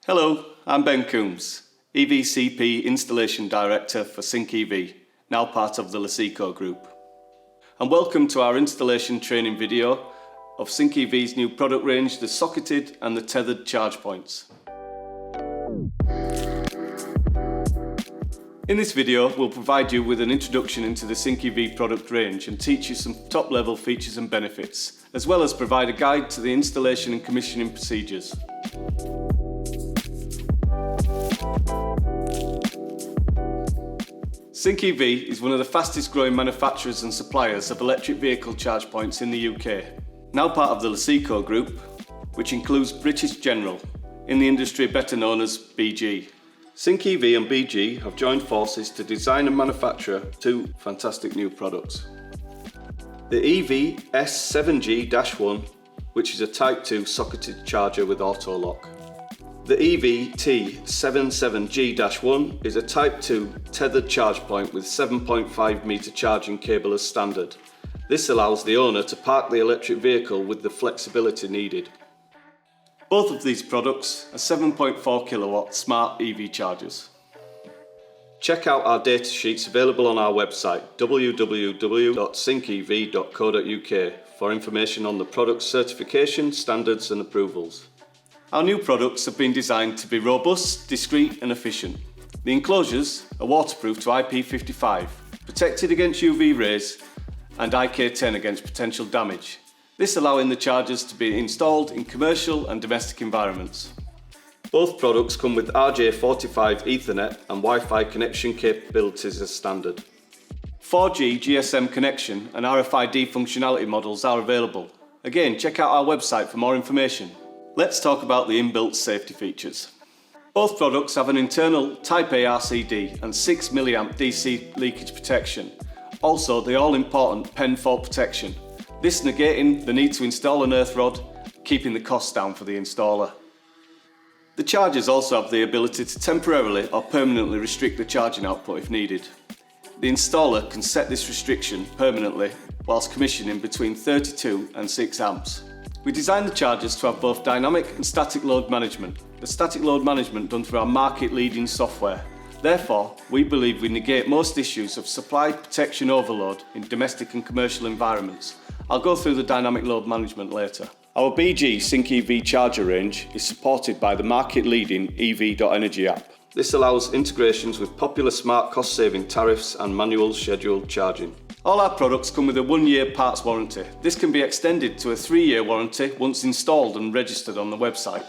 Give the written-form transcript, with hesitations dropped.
Hello, I'm Ben Coombes, EVCP Installation Director for Sync EV, now part of the Luceco Group. And welcome to our installation training video of Sync EV's new product range, the socketed and the tethered charge points. In this video, we'll provide you with an introduction into the Sync EV product range and teach you some top-level features and benefits, as well as provide a guide to the installation and commissioning procedures. Sync EV is one of the fastest growing manufacturers and suppliers of electric vehicle charge points in the UK. Now part of the Luceco Group, which includes British General, in the industry better known as BG. Sync EV and BG have joined forces to design and manufacture two fantastic new products. The EV.ENERGY App, which is a Type 2 socketed charger with auto lock. The EV.77G-1 is a Type 2 tethered charge point with 7.5 metre charging cable as standard. This allows the owner to park the electric vehicle with the flexibility needed. Both of these products are 7.4 kilowatt smart EV chargers. Check out our data sheets available on our website www.syncev.co.uk for information on the product's certification, standards and approvals. Our new products have been designed to be robust, discreet and efficient. The enclosures are waterproof to IP55, protected against UV rays and IK10 against potential damage. This allowing the chargers to be installed in commercial and domestic environments. Both products come with RJ45 Ethernet and Wi-Fi connection capabilities as standard. 4G GSM connection and RFID functionality models are available. Again, check out our website for more information. Let's talk about the inbuilt safety features. Both products have an internal Type A RCD and 6 mA DC leakage protection. Also, the all-important PEN fault protection. This negating the need to install an earth rod, keeping the costs down for the installer. The chargers also have the ability to temporarily or permanently restrict the charging output if needed. The installer can set this restriction permanently whilst commissioning between 32 and 6 amps. We designed the chargers to have both dynamic and static load management. The static load management done through our market-leading software. Therefore, we believe we negate most issues of supply protection overload in domestic and commercial environments. I'll go through the dynamic load management later. Our BG Sync EV charger range is supported by the market-leading EV.ENERGY App. This allows integrations with popular smart cost-saving tariffs and manual scheduled charging. All our products come with a 1-year parts warranty. This can be extended to a 3-year warranty once installed and registered on the website.